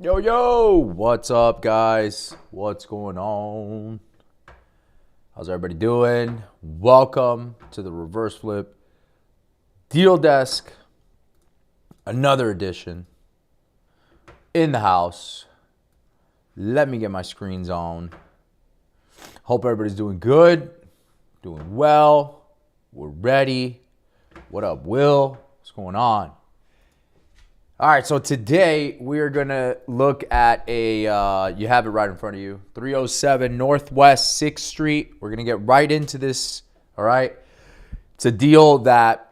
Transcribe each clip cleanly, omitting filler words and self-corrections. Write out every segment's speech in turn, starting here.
Yo, yo, what's up, guys? What's going on? How's everybody doing? Welcome to the Reverse Flip Deal Desk. Another edition in the house. Let me get my screens on. Hope everybody's doing good, doing well. We're ready. What up, Will? What's going on? All right, so today we are going to look at you have it right in front of you, 307 Northwest 6th Street. We're going to get right into this, all right? It's a deal that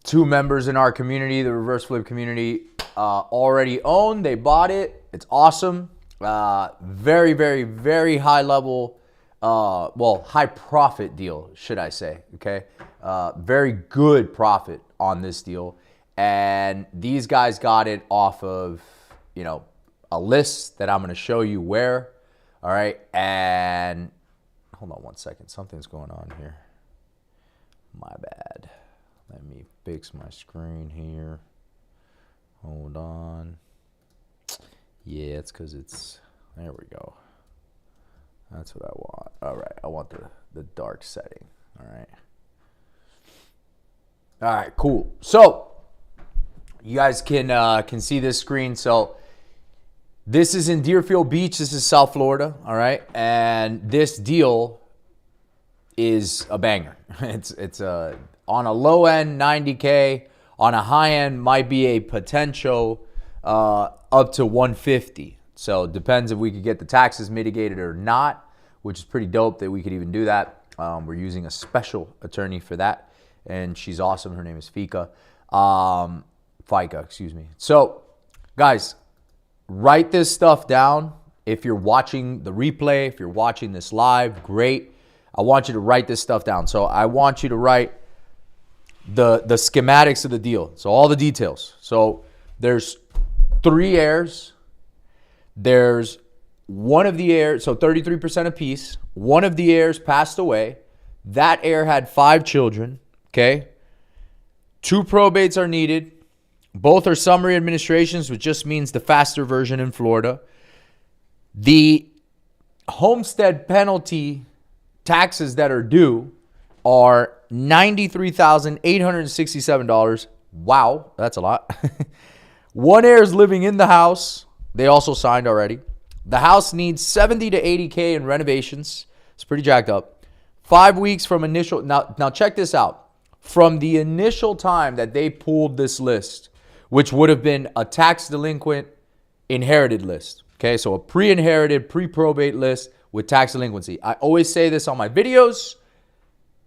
two members in our community, the Reverse Flip community, already own. They bought it. It's awesome. Very, very, very high level, high profit deal, should I say, okay? Very good profit on this deal. And these guys got it off of, a list that I'm going to show you where. All right. And hold on one second. Something's going on here. My bad. Let me fix my screen here. Hold on. Yeah, it's because there we go. That's what I want. All right. I want the dark setting. All right. All right, cool. So, you guys can see this screen. So this is in Deerfield Beach. This is South Florida, all right? And this deal is a banger. It's on a low end, 90K. On a high end, might be a potential up to 150. So it depends if we could get the taxes mitigated or not, which is pretty dope that we could even do that. We're using a special attorney for that, and she's awesome. Her name is FICA. FICA, excuse me. So, guys, write this stuff down. If you're watching the replay, if you're watching this live, great. I want you to write this stuff down. So I want you to write the schematics of the deal. So all the details. So there's 3 heirs. There's one of the heirs, so 33% apiece. One of the heirs passed away. That heir had 5 children, okay? 2 probates are needed. Both are summary administrations, which just means the faster version in Florida. The homestead penalty taxes that are due are $93,867. Wow, that's a lot. One heir is living in the house. They also signed already. The house needs 70 to 80K in renovations. It's pretty jacked up. 5 weeks from initial. Now check this out. From the initial time that they pulled this list, which would have been a tax delinquent inherited list. Okay, so a pre-inherited, pre-probate list with tax delinquency. I always say this on my videos.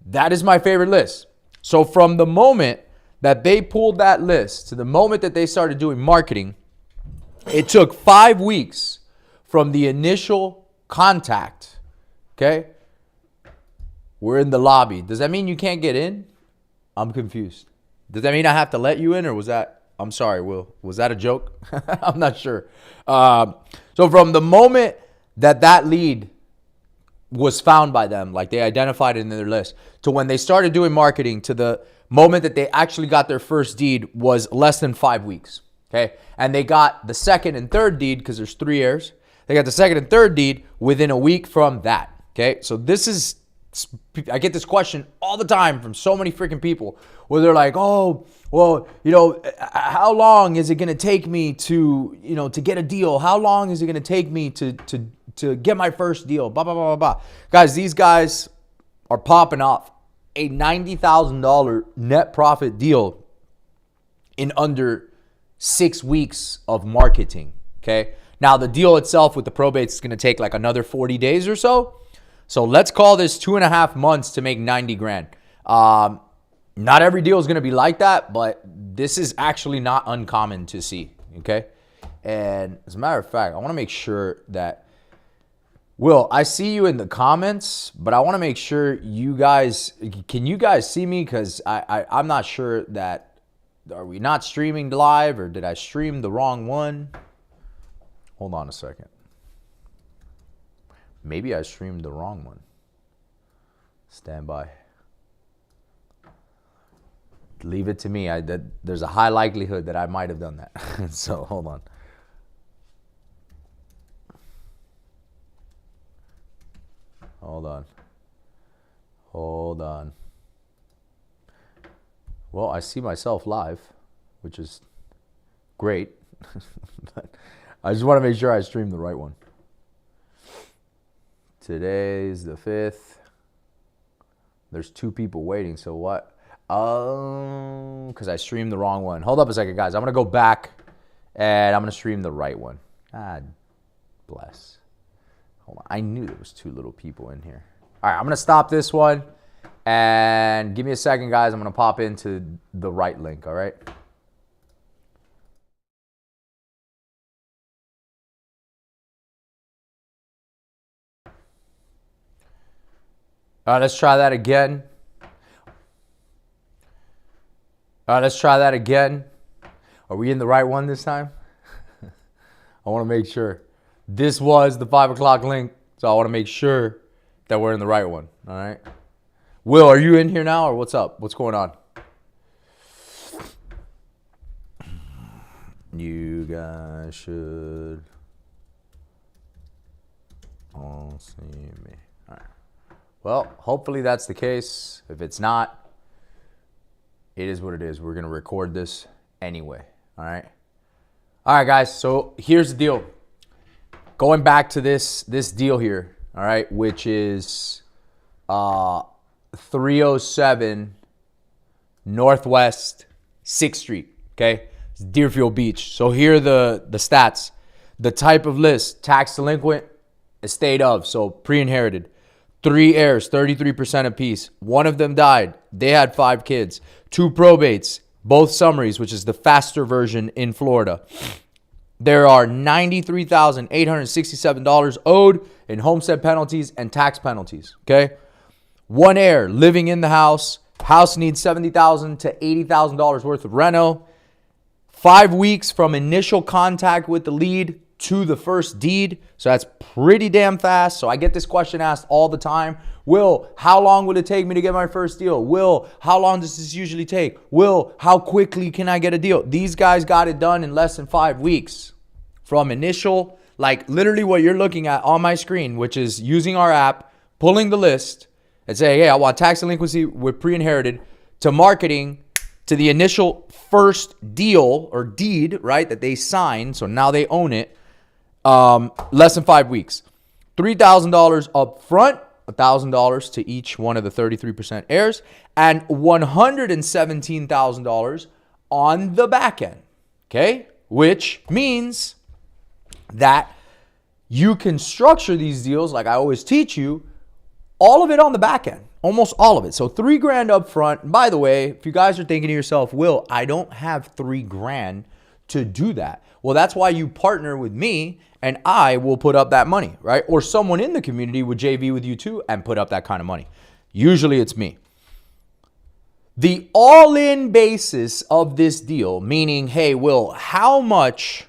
That is my favorite list. So from the moment that they pulled that list to the moment that they started doing marketing, it took 5 weeks from the initial contact. Okay, we're in the lobby. Does that mean you can't get in? I'm confused. Does that mean I have to let you in, or was that... I'm sorry, Will. Was that a joke? I'm not sure. So from the moment that lead was found by them, like they identified it in their list, to when they started doing marketing, to the moment that they actually got their first deed was less than 5 weeks. Okay. And they got the second and third deed, because there's 3 heirs. They got the second and third deed within a week from that. Okay. So I get this question all the time from so many freaking people where they're like, oh, well, how long is it going to take me to get a deal? How long is it going to take me to get my first deal? Blah, blah, blah, blah, blah. Guys, these guys are popping off a $90,000 net profit deal in under 6 weeks of marketing. Okay. Now the deal itself with the probates is going to take like another 40 days or so. So let's call this 2.5 months to make 90 grand. Not every deal is going to be like that, but this is actually not uncommon to see. Okay. And as a matter of fact, I want to make sure that, Will, I see you in the comments, but I want to make sure can you guys see me? Because I'm not sure that, are we not streaming live, or did I stream the wrong one? Hold on a second. Maybe I streamed the wrong one. Stand by. Leave it to me. There's a high likelihood that I might have done that. So hold on. Hold on. Hold on. Well, I see myself live, which is great. But I just want to make sure I stream the right one. Today's the 5th. There's 2 people waiting, so what? Oh, because I streamed the wrong one. Hold up a second, guys. I'm going to go back, and I'm going to stream the right one. God bless. Hold on. I knew there was 2 little people in here. All right, I'm going to stop this one, and give me a second, guys. I'm going to pop into the right link, all right? All right, let's try that again. All right, let's try that again. Are we in the right one this time? I want to make sure. This was the 5 o'clock link, so I want to make sure that we're in the right one. All right. Will, are you in here now, or what's up? What's going on? You guys should all see me. All right. Well, hopefully that's the case. If it's not, it is what it is. We're going to record this anyway. All right. All right, guys. So here's the deal. Going back to this deal here, all right, which is 307 Northwest 6th Street, okay? It's Deerfield Beach. So here are the stats. The type of list, tax delinquent, estate of, so pre-inherited. 3 heirs, 33% apiece. 1 of them died. They had 5 kids. 2 probates, both summaries, which is the faster version in Florida. There are $93,867 owed in homestead penalties and tax penalties, okay? 1 heir living in the house. House needs $70,000 to $80,000 worth of reno. 5 weeks from initial contact with the lead to the first deed. So that's pretty damn fast. So I get this question asked all the time. Will, how long would it take me to get my first deal? Will, how long does this usually take? Will, how quickly can I get a deal? These guys got it done in less than 5 weeks. From initial, like literally what you're looking at on my screen, which is using our app, pulling the list and saying, hey, I want tax delinquency with pre-inherited, to marketing, to the initial first deal or deed, right, that they sign. So now they own it. Less than 5 weeks. $3,000 up front, $1,000 to each one of the 33% heirs, and $117,000 on the back end. Okay? Which means that you can structure these deals, like I always teach you, all of it on the back end, almost all of it. So $3,000 up front. And by the way, if you guys are thinking to yourself, Will, I don't have $3,000 to do that. Well, that's why you partner with me, and I will put up that money, right? Or someone in the community would JV with you too and put up that kind of money. Usually it's me. The all-in basis of this deal, meaning, hey, Will, how much,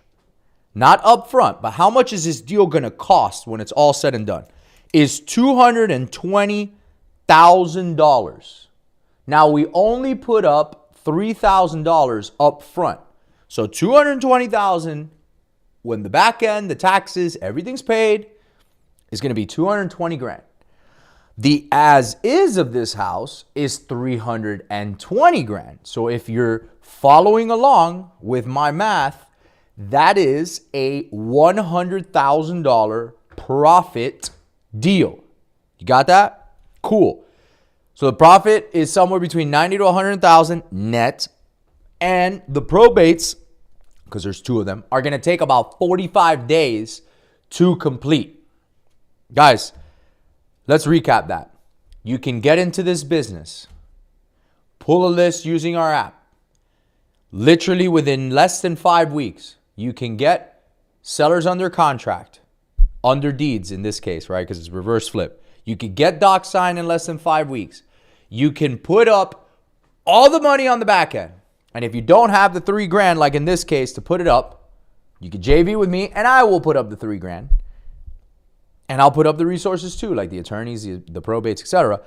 not upfront, but how much is this deal going to cost when it's all said and done, is $220,000. Now, we only put up $3,000 up front. So $220,000 when the back end, the taxes, everything's paid, is going to be $220,000. The as is of this house is $320,000. So if you're following along with my math, that is a $100,000 profit deal. You got that? Cool. So the profit is somewhere between $90,000 to $100,000 net, and the probates, because there's 2 of them, are going to take about 45 days to complete. Guys, let's recap that. You can get into this business, pull a list using our app. Literally within less than 5 weeks, you can get sellers under contract, under deeds in this case, right? Because it's reverse flip. You can get doc signed in less than 5 weeks. You can put up all the money on the back end. And if you don't have the $3,000, like in this case, to put it up, you can JV with me and I will put up the $3,000. And I'll put up the resources too, like the attorneys, the probates, etc.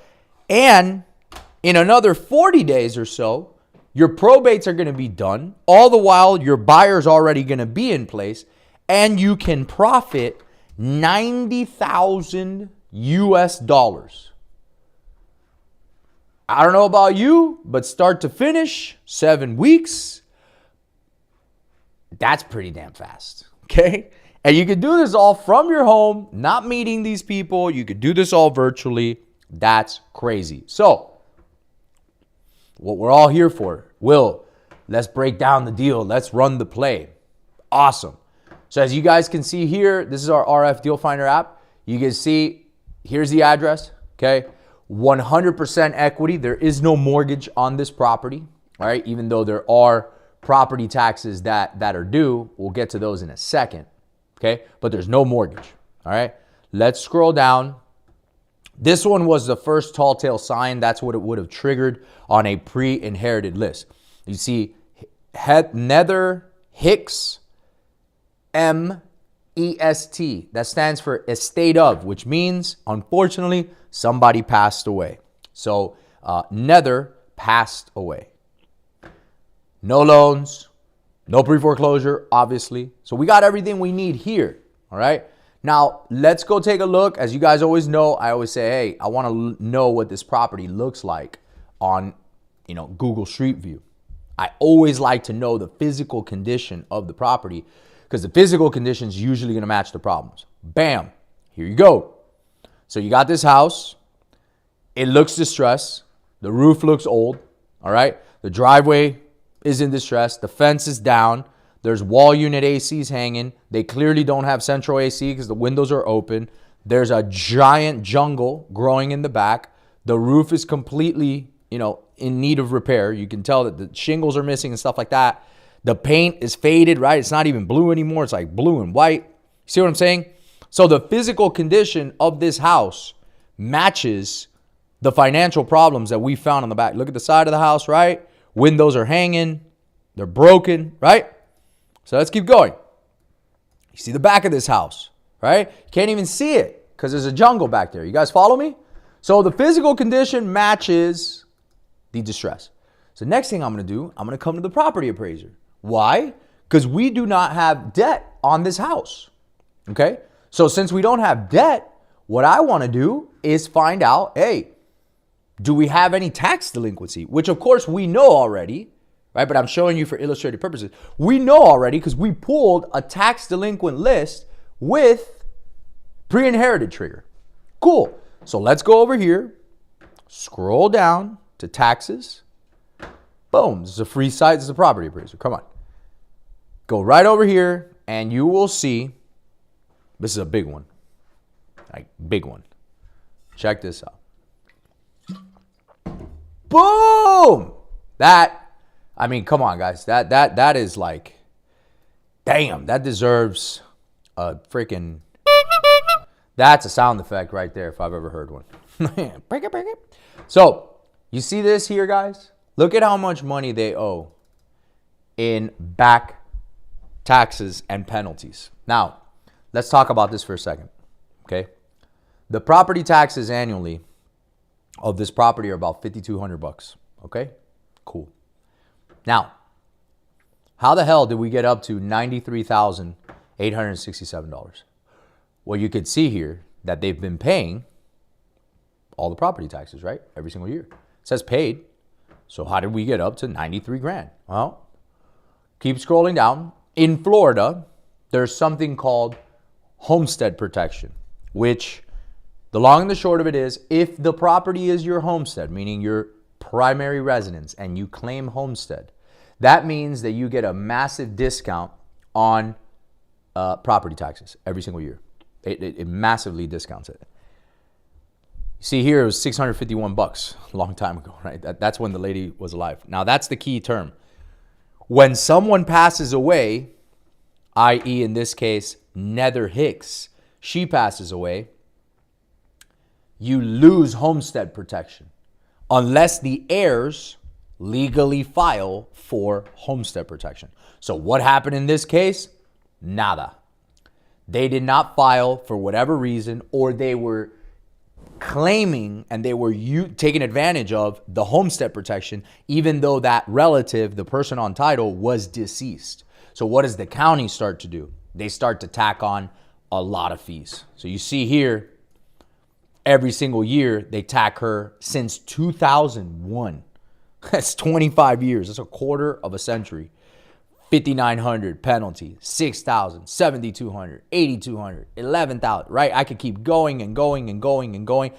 And in another 40 days or so, your probates are going to be done. All the while, your buyer's already going to be in place. And you can profit $90,000 US dollars. I don't know about you, but start to finish, 7 weeks. That's pretty damn fast, okay? And you can do this all from your home, not meeting these people. You could do this all virtually. That's crazy. So, what we're all here for, Will, let's break down the deal. Let's run the play. Awesome. So as you guys can see here, this is our RF Deal Finder app. You can see, here's the address, okay? 100% equity. There is no mortgage on this property, all right? Even though there are property taxes that are due. We'll get to those in a second, okay? But there's no mortgage, all right? Let's scroll down. This one was the first tall tale sign. That's what it would have triggered on a pre-inherited list. You see Nether Hicks MEST. That stands for estate of, which means, unfortunately, somebody passed away. So Nether passed away. No loans, no pre-foreclosure, obviously. So we got everything we need here, all right? Now, let's go take a look. As you guys always know, I always say, hey, I want to know what this property looks like on, Google Street View. I always like to know the physical condition of the property because the physical condition is usually going to match the problems. Bam, here you go. So you got this house. It looks distressed. The roof looks old, all right? The driveway is in distress. The fence is down. There's wall unit ACs hanging. They clearly don't have central AC because the windows are open. There's a giant jungle growing in the back. The roof is completely, in need of repair. You can tell that the shingles are missing and stuff like that. The paint is faded, right? It's not even blue anymore. It's like blue and white. See what I'm saying? So the physical condition of this house matches the financial problems that we found on the back. Look at the side of the house, right? Windows are hanging. They're broken, right? So let's keep going. You see the back of this house, right? You can't even see it because there's a jungle back there. You guys follow me? So the physical condition matches the distress. So next thing I'm going to do, I'm going to come to the property appraiser. Why? Because we do not have debt on this house, okay? So since we don't have debt, what I want to do is find out, hey, do we have any tax delinquency? Which of course we know already, right? But I'm showing you for illustrative purposes. We know already because we pulled a tax delinquent list with pre-inherited trigger. Cool. So let's go over here, scroll down to taxes. Boom. This is a free site. This is a property appraiser. Come on. Go right over here and you will see, this is a big one. Like big one. Check this out. Boom. Come on, guys. That is like, damn, that deserves a freaking, that's a sound effect right there if I've ever heard one. Break it. So, you see this here, guys? Look at how much money they owe in back taxes and penalties. Now, let's talk about this for a second, okay? The property taxes annually of this property are about $5,200, okay? Cool. Now, how the hell did we get up to $93,867? Well, you could see here that they've been paying all the property taxes, right? Every single year. It says paid. So how did we get up to 93 grand? Well, keep scrolling down. In Florida, there's something called homestead protection, which the long and the short of it is, if the property is your homestead, meaning your primary residence, and you claim homestead, that means that you get a massive discount on property taxes every single year. It massively discounts it. See here, it was $651 a long time ago, right? That's when the lady was alive. Now that's the key term. When someone passes away, i.e. in this case, Nether Hicks, she passes away, you lose homestead protection unless the heirs legally file for homestead protection. So what happened in this case? Nada. They did not file for whatever reason, or they were claiming and they were taking advantage of the homestead protection, even though that relative, the person on title, was deceased. So what does the county start to do? They start to tack on a lot of fees. So you see here, every single year they tack her since 2001. That's 25 years. That's a quarter of a century. 5,900 penalty, 6,000, 7,200, 8,200, 11,000, right? I could keep going and going and going and going.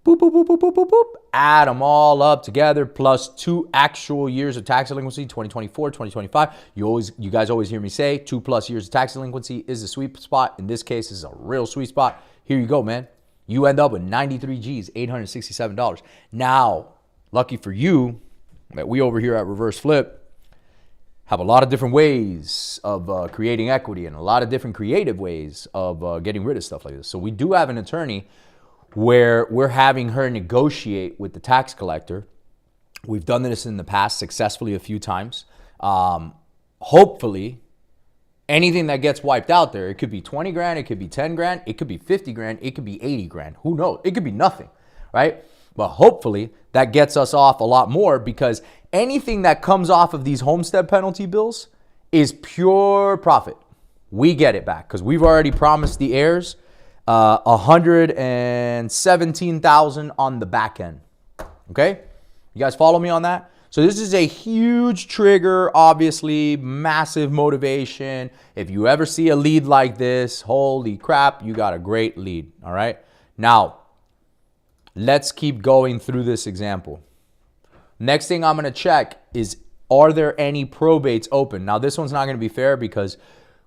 Boop, boop, boop, boop, boop, boop, boop. Add them all up together, plus 2 actual years of tax delinquency, 2024, 2025. You guys always hear me say 2+ years of tax delinquency is the sweet spot. In this case, this is a real sweet spot. Here you go, man. You end up with 93 G's, $867. Now, lucky for you that we over here at Reverse Flip have a lot of different ways of creating equity and a lot of different creative ways of getting rid of stuff like this. So we do have an attorney where we're having her negotiate with the tax collector. We've done this in the past successfully a few times. Hopefully, anything that gets wiped out there, it could be 20 grand, it could be 10 grand, it could be 50 grand, it could be 80 grand. Who knows? It could be nothing, right? But hopefully that gets us off a lot more, because anything that comes off of these homestead penalty bills is pure profit. We get it back because we've already promised the heirs $117,000 on the back end. Okay? You guys follow me on that? So this is a huge trigger, obviously, massive motivation. If you ever see a lead like this, holy crap, you got a great lead. All right? Now, let's keep going through this example. Next thing I'm going to check is, are there any probates open? Now, this one's not going to be fair because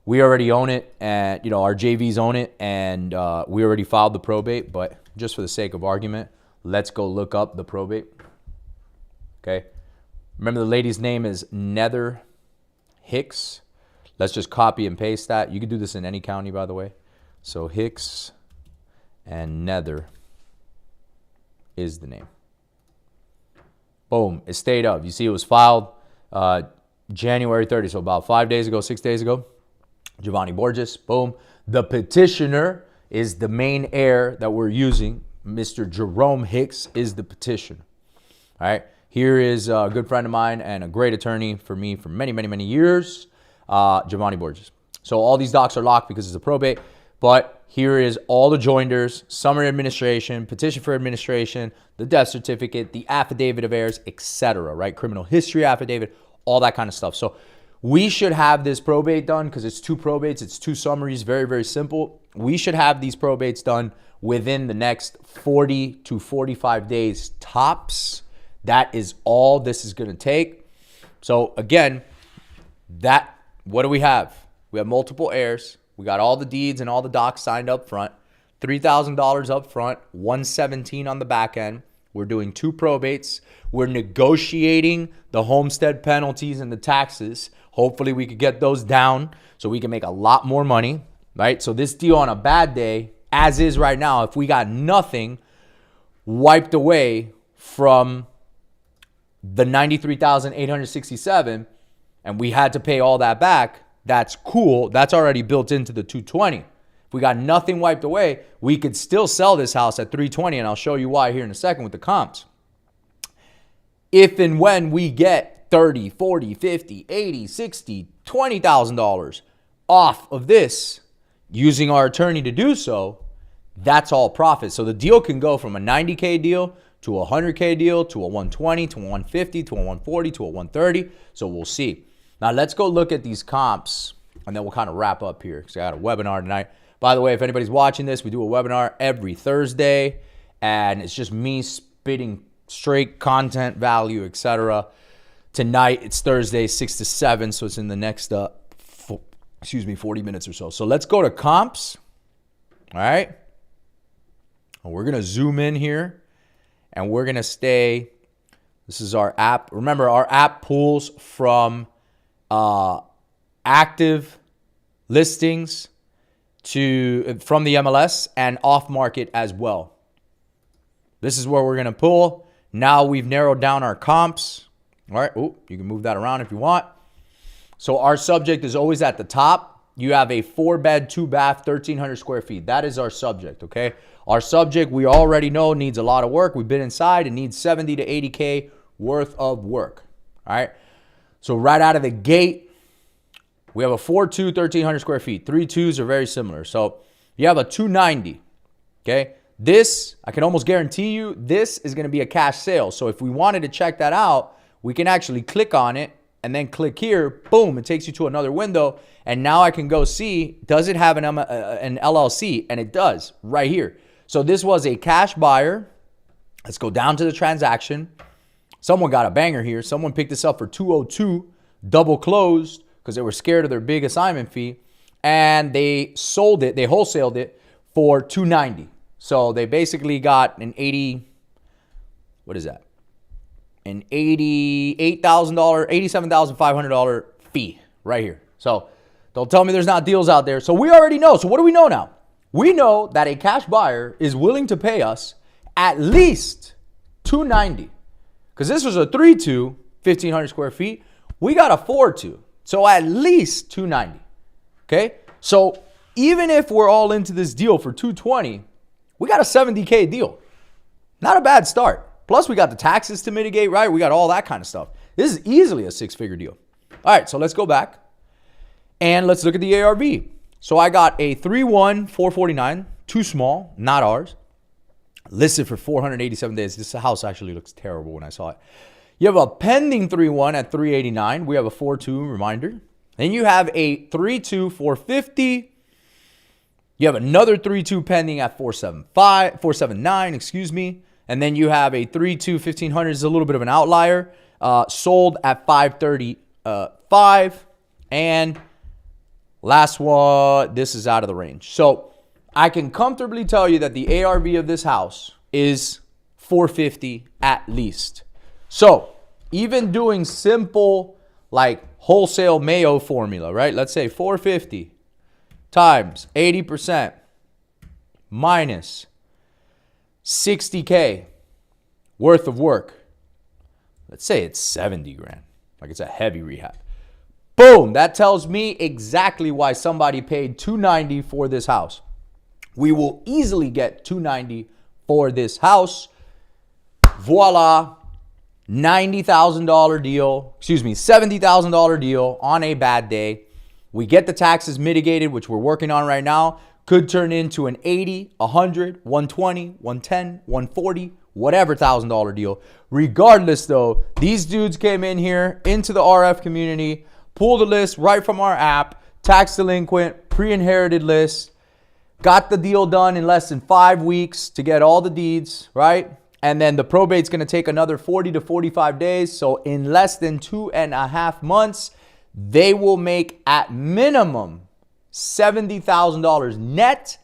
we already own it, and our JVs own it, and we already filed the probate. But just for the sake of argument, let's go look up the probate. Okay. Remember, the lady's name is Nether Hicks. Let's just copy and paste that. You can do this in any county, by the way. So Hicks and Nether is the name. Boom, estate of. You see it was filed January 30, so about 5 days ago, 6 days ago. Giovanni Borges, boom. The petitioner is the main heir that we're using. Mr. Jerome Hicks is the petitioner. All right, here is a good friend of mine and a great attorney for me for many, many, many years, Giovanni Borges. So all these docs are locked because it's a probate. But here is all the joinders, summary administration, petition for administration, the death certificate, the affidavit of heirs, etc., right? Criminal history affidavit, all that kind of stuff. So we should have this probate done because it's 2 probates, it's 2 summaries, very, very simple. We should have these probates done within the next 40 to 45 days tops. That is all this is going to take. So again, what do we have? We have multiple heirs. We got all the deeds and all the docs signed up front, $3,000 up front, $117,000 on the back end. We're doing 2 probates. We're negotiating the homestead penalties and the taxes. Hopefully we could get those down so we can make a lot more money, right? So this deal on a bad day, as is right now, if we got nothing wiped away from the $93,867 and we had to pay all that back, that's cool. That's already built into the 220. If we got nothing wiped away, we could still sell this house at 320, and I'll show you why here in a second with the comps. If and when we get 30, 40, 50, 80, 60, $20,000 off of this using our attorney to do so, that's all profit. So the deal can go from a 90K deal to a 100K deal to a 120 to a 150 to a 140 to a 130. So we'll see. Now, let's go look at these comps, and then we'll kind of wrap up here because I got a webinar tonight. By the way, if anybody's watching this, we do a webinar every Thursday, and it's just me spitting straight content, value, etc. Tonight, it's Thursday, 6 to 7, so it's in the next, 40 minutes or so. So let's go to comps, all right? And we're going to zoom in here, and we're going to stay. This is our app. Remember, our app pulls from active listings from the MLS and off market as well. This is where we're going to pull. Now we've narrowed down our comps. All right. Ooh, you can move that around if you want. So our subject is always at the top. You have a 4-bed, 2-bath, 1,300 square feet. That is our subject. Okay. Our subject, we already know, needs a lot of work. We've been inside. It needs 70 to 80K worth of work. All right. So right out of the gate, we have a 4.2, 1,300 square feet. 3.2s are very similar. So you have a 290, okay? This, I can almost guarantee you, this is going to be a cash sale. So if we wanted to check that out, we can actually click on it and then click here. Boom, it takes you to another window. And now I can go see, does it have an LLC? And it does right here. So this was a cash buyer. Let's go down to the transaction. Someone got a banger here. Someone picked this up for $202, double closed because they were scared of their big assignment fee. And they sold it, they wholesaled it for $290. So they basically got an An $87,500 fee right here. So don't tell me there's not deals out there. So we already know. So what do we know now? We know that a cash buyer is willing to pay us at least $290. Because this was a 3-2, 1,500 square feet. We got a 4-2. So at least $290. Okay? So even if we're all into this deal for $220, we got a $70K deal. Not a bad start. Plus, we got the taxes to mitigate, right? We got all that kind of stuff. This is easily a six-figure deal. All right, so let's go back and let's look at the ARV. So I got a 3-1, 449, too small, not ours. Listed for 487 days. This house actually looks terrible when I saw it. You have a pending 3-1 at 389. We have a 4-2 reminder. Then you have a 3-2, 450. You have another 3-2 pending at 479, excuse me. And then you have a 3-2, 1,500 is a little bit of an outlier. Sold at 535. And last one, this is out of the range. So I can comfortably tell you that the ARV of this house is 450 at least. So even doing simple like wholesale Mayo formula, right? Let's say 450 times 80% minus 60K worth of work. Let's say it's 70 grand. Like it's a heavy rehab. Boom. That tells me exactly why somebody paid $290 for this house. We will easily get $290 for this house. Voila. $90,000 deal. Excuse me, $70,000 deal on a bad day. We get the taxes mitigated, which we're working on right now. Could turn into an 80, 100, 120, 110, 140, whatever $1,000 deal. Regardless, though, these dudes came in here into the RF community, pulled a list right from our app, tax delinquent, pre-inherited list, got the deal done in less than 5 weeks to get all the deeds, right? And then the probate's going to take another 40 to 45 days. So in less than 2.5 months, they will make at minimum $70,000 net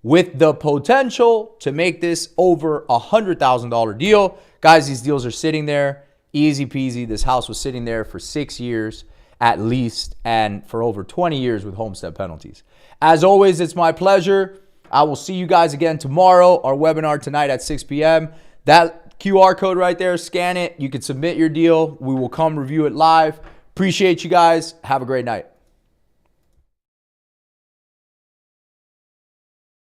with the potential to make this over $100,000 deal. Guys, these deals are sitting there. Easy peasy. This house was sitting there for 6 years at least and for over 20 years with homestead penalties. As always, it's my pleasure. I will see you guys again tomorrow. Our webinar tonight at 6 p.m. That QR code right there, scan it. You can submit your deal. We will come review it live. Appreciate you guys. Have a great night.